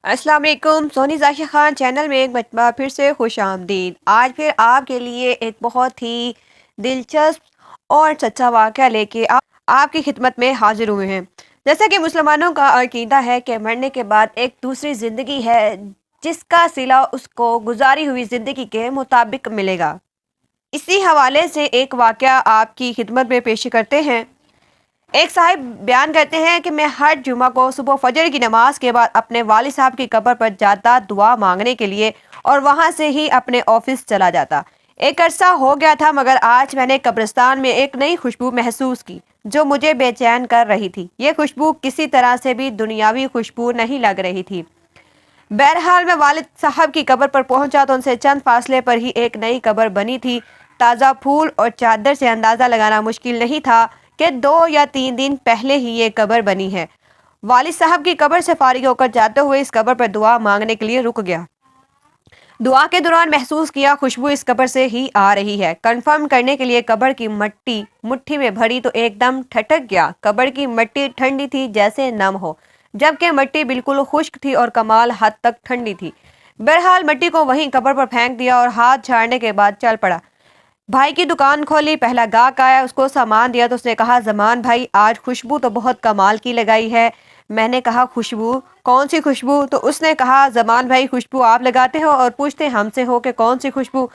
अस्सलाम वालेकुम। सोनी ज़ाहिया ख़ान चैनल में एक मरतबा फिर से खुश आमदीद। आज फिर आपके लिए एक बहुत ही दिलचस्प और सच्चा वाक़या लेके आपकी खिदमत में हाजिर हुए हैं। जैसा कि मुसलमानों का अकीदा है कि मरने के बाद एक दूसरी ज़िंदगी है, जिसका सिला उसको गुजारी हुई ज़िंदगी के मुताबिक मिलेगा। इसी हवाले से एक वाक़या आपकी खिदमत में पेश करते हैं। एक साहिब बयान करते हैं कि मैं हर जुमा को सुबह फजर की नमाज के बाद अपने वालिद साहब की कब्र पर जाता दुआ मांगने के लिए, और वहां से ही अपने ऑफिस चला जाता। एक अरसा हो गया था, मगर आज मैंने कब्रिस्तान में एक नई खुशबू महसूस की जो मुझे बेचैन कर रही थी। ये खुशबू किसी तरह से भी दुनियावी खुशबू नहीं लग रही थी। बहरहाल मैं वालिद साहब की कब्र पर पहुंचा तो उनसे चंद फासले पर ही एक नई कब्र बनी थी। ताज़ा फूल और चादर से अंदाज़ा लगाना मुश्किल नहीं था कि 2 या 3 दिन पहले ही ये कब्र बनी है। वालिद साहब की कब्र से फारिग होकर जाते हुए इस कब्र पर दुआ मांगने के लिए रुक गया। दुआ के दौरान महसूस किया खुशबू इस कब्र से ही आ रही है। कंफर्म करने के लिए कब्र की मिट्टी मुट्ठी में भरी तो एकदम ठटक गया। कब्र की मिट्टी ठंडी थी जैसे नम हो, जबकि मिट्टी बिल्कुल खुश्क थी और कमाल हद तक ठंडी थी। बहरहाल मिट्टी को वहीं कब्र पर फेंक दिया और हाथ झाड़ने के बाद चल पड़ा। भाई की दुकान खोली, पहला गाहक आया, उसको सामान दिया तो उसने कहा, जमान भाई आज खुशबू तो बहुत कमाल की लगाई है। मैंने कहा, खुशबू? कौन सी खुशबू? तो उसने कहा, जमान भाई खुशबू आप लगाते हो और पूछते हमसे हो कि कौन सी खुशबू।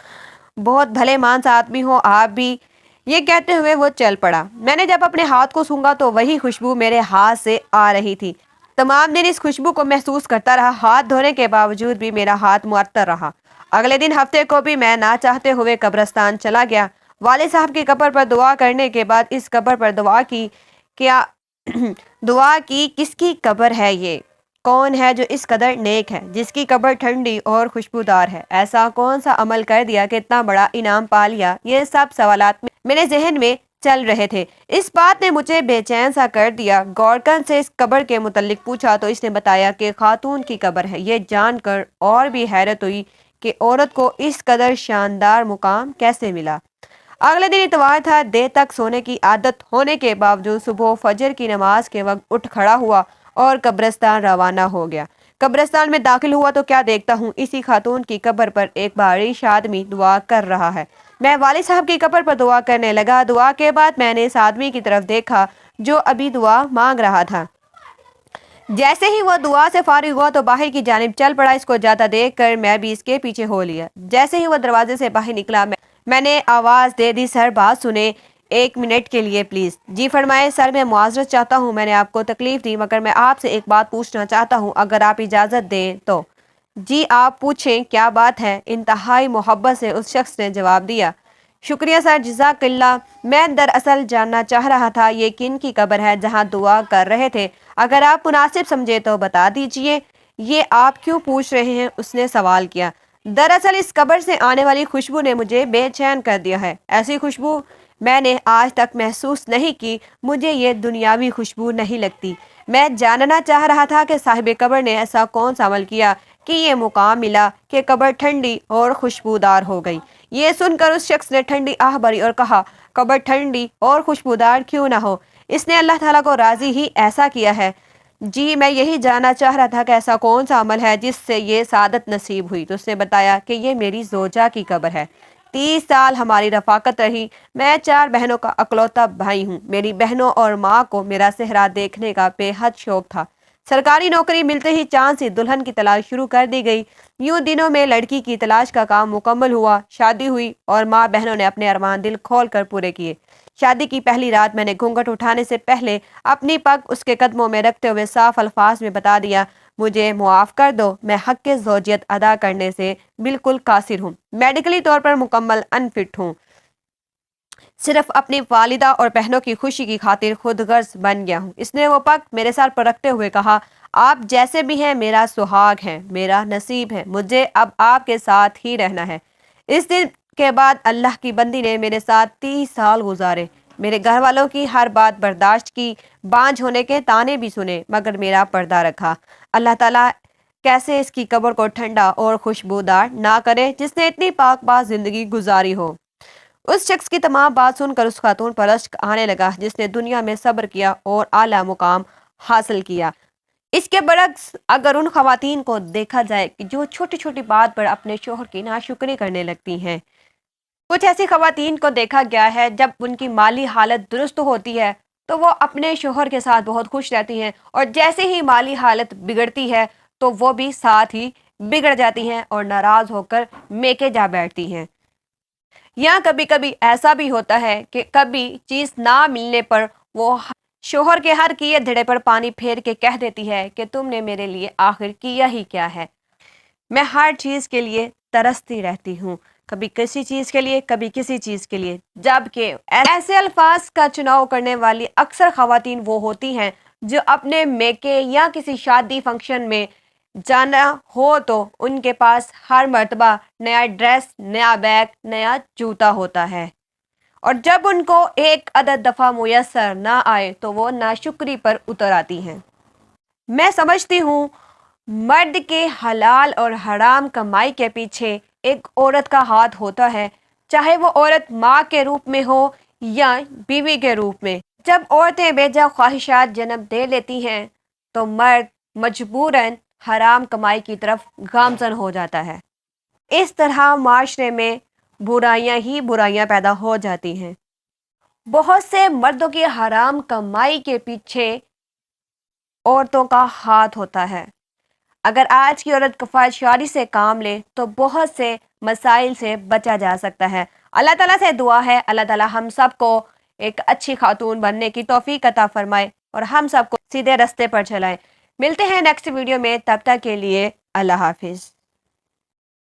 बहुत भले मानस आदमी हो आप भी। ये कहते हुए वो चल पड़ा। मैंने जब अपने हाथ को सूंघा तो वही खुशबू मेरे हाथ से आ रही थी। तमाम दिन इस खुशबू को महसूस करता रहा। हाथ धोने के बावजूद भी मेरा हाथ मुअत्तर रहा। अगले दिन हफ्ते को भी मैं ना चाहते हुए कब्रिस्तान चला गया। वालिद साहब की कब्र पर दुआ करने के बाद इस कब्र पर दुआ की। क्या दुआ की किसकी कब्र है ये? कौन है जो इस कदर नेक है, जिसकी कब्र ठंडी और खुशबूदार है? ऐसा कौन सा अमल कर दिया कि इतना बड़ा इनाम पा लिया? ये सब सवालात मेरे जहन में चल रहे थे। इस बात ने मुझे बेचैन सा कर दिया। गौरकन से इस कब्र के मुतल्लिक पूछा तो इसने बताया कि खातून की कब्र है। ये जानकर और भी हैरत हुई कि औरत को इस कदर शानदार मुकाम कैसे मिला। अगले दिन इतवार था। देर तक सोने की आदत होने के बावजूद सुबह फजर की नमाज के वक्त उठ खड़ा हुआ और कब्रिस्तान रवाना हो गया। कब्रिस्तान में दाखिल हुआ तो क्या देखता हूँ, इसी खातून की कब्र पर एक बारिश आदमी दुआ कर रहा है। मैं वालिद साहब की कब्र पर दुआ करने लगा। दुआ के बाद मैंने इस आदमी की तरफ देखा जो अभी दुआ मांग रहा था। जैसे ही वो दुआ से फारिग हुआ तो बाहर की जानिब चल पड़ा। इसको जाता देख कर मैं भी इसके पीछे हो लिया। जैसे ही वो दरवाजे से बाहर निकला मैंने आवाज़ दे दी, सर बात सुने, 1 मिनट के लिए प्लीज़। जी फरमाए। सर मैं मुआज़रत चाहता हूँ, मैंने आपको तकलीफ़ दी, मगर मैं आपसे एक बात पूछना चाहता हूँ, अगर आप इजाज़त दें तो। जी आप पूछें, क्या बात है? इंतहाई मोहब्बत से उस शख्स ने जवाब दिया। शुक्रिया सर, जज़ाकल्लाह। मैं दरअसल जानना चाह रहा था ये किन की कब्र है जहाँ दुआ कर रहे थे? अगर आप मुनासिब समझे तो बता दीजिए। ये आप क्यों पूछ रहे हैं? उसने सवाल किया। दरअसल इस कब्र से आने वाली खुशबू ने मुझे बेचैन कर दिया है। ऐसी खुशबू मैंने आज तक महसूस नहीं की। मुझे ये दुनियावी खुशबू नहीं लगती। मैं जानना चाह रहा था कि साहिब कब्र ने ऐसा कौन सा अमल किया कि ये मुकाम मिला कि कब्र ठंडी और खुशबूदार हो गई। ये सुनकर उस शख्स ने ठंडी आह भरी और कहा, कब्र ठंडी और खुशबूदार क्यों ना हो? इसने अल्लाह ताला को राजी ही ऐसा किया है। जी मैं यही जानना चाह रहा था कि ऐसा कौन सा अमल है जिससे ये सादत नसीब हुई। तो उसने बताया कि ये मेरी जोजा की कब्र है। 30 साल हमारी रफाकत रही। मैं 4 बहनों का अकलौता भाई हूँ। मेरी बहनों और माँ को मेरा सेहरा देखने का बेहद शौक था। सरकारी नौकरी मिलते ही चांद सी दुल्हन की तलाश शुरू कर दी गई। यूं दिनों में लड़की की तलाश का काम मुकम्मल हुआ। शादी हुई और माँ बहनों ने अपने अरमान दिल खोल कर पूरे किए। शादी की पहली रात मैंने घूंघट उठाने से पहले अपनी पग उसके कदमों में रखते हुए साफ अल्फाज में बता दिया, मुझे मुआफ़ कर दो, मैं हक के ज़ौजियत अदा करने से बिल्कुल कासिर हूँ। मेडिकली तौर पर मुकम्मल अनफिट हूँ। सिर्फ अपनी वालिदा और बहनों की खुशी की खातिर खुद गर्ज बन गया हूँ। इसने वो पग मेरे सर पर रखते हुए कहा, आप जैसे भी हैं मेरा सुहाग है, मेरा नसीब है। मुझे अब आपके साथ ही रहना है। इस दिन के बाद अल्लाह की बंदी ने मेरे साथ 30 साल गुजारे। मेरे घर वालों की हर बात बर्दाश्त की, बांझ होने के ताने भी सुने, मगर मेरा पर्दा रखा। अल्लाह ताला कैसे इसकी कब्र को ठंडा और खुशबूदार ना करे जिसने इतनी पाकबाज जिंदगी गुजारी हो। उस शख्स की तमाम बात सुनकर उस खातून पर अश्क आने लगा जिसने दुनिया में सब्र किया और आला मुकाम हासिल किया। اس کے برعکس اگر ان خواتین کو دیکھا جائے کہ جو چھوٹی چھوٹی بات پر اپنے شوہر کی ناشکری کرنے لگتی ہیں، کچھ ایسی خواتین کو دیکھا گیا ہے جب ان کی مالی حالت درست ہوتی ہے تو وہ اپنے شوہر کے ساتھ بہت خوش رہتی ہیں، اور جیسے ہی مالی حالت بگڑتی ہے تو وہ بھی ساتھ ہی بگڑ جاتی ہیں اور ناراض ہو کر میکے جا بیٹھتی ہیں۔ یا کبھی کبھی ایسا بھی ہوتا ہے کہ کبھی چیز نہ ملنے پر وہ شوہر کے ہر کیے دھڑے پر پانی پھیر کے کہہ دیتی ہے کہ تم نے میرے لیے آخر کیا ہی کیا ہے، میں ہر چیز کے لیے ترستی رہتی ہوں، کبھی کسی چیز کے لیے کبھی کسی چیز کے لیے۔ جبکہ ایسے الفاظ کا چناؤ کرنے والی اکثر خواتین وہ ہوتی ہیں جو اپنے میکے یا کسی شادی فنکشن میں جانا ہو تو ان کے پاس ہر مرتبہ نیا ڈریس، نیا بیگ، نیا جوتا ہوتا ہے، اور جب ان کو ایک عدد دفعہ میسر نہ آئے تو وہ ناشکری پر اتر آتی ہیں۔ میں سمجھتی ہوں مرد کے حلال اور حرام کمائی کے پیچھے ایک عورت کا ہاتھ ہوتا ہے، چاہے وہ عورت ماں کے روپ میں ہو یا بیوی کے روپ میں۔ جب عورتیں بے جا خواہشات جنم دے لیتی ہیں تو مرد مجبوراً حرام کمائی کی طرف گامزن ہو جاتا ہے۔ اس طرح معاشرے میں برائیاں ہی برائیاں پیدا ہو جاتی ہیں۔ بہت سے مردوں کی حرام کمائی کے پیچھے عورتوں کا ہاتھ ہوتا ہے۔ اگر آج کی عورت کفایت سے کام لے تو بہت سے مسائل سے بچا جا سکتا ہے۔ اللہ تعالیٰ سے دعا ہے اللہ تعالیٰ ہم سب کو ایک اچھی خاتون بننے کی توفیق عطا فرمائے اور ہم سب کو سیدھے رستے پر چلائے۔ ملتے ہیں نیکسٹ ویڈیو میں، تب تک کے لیے اللہ حافظ۔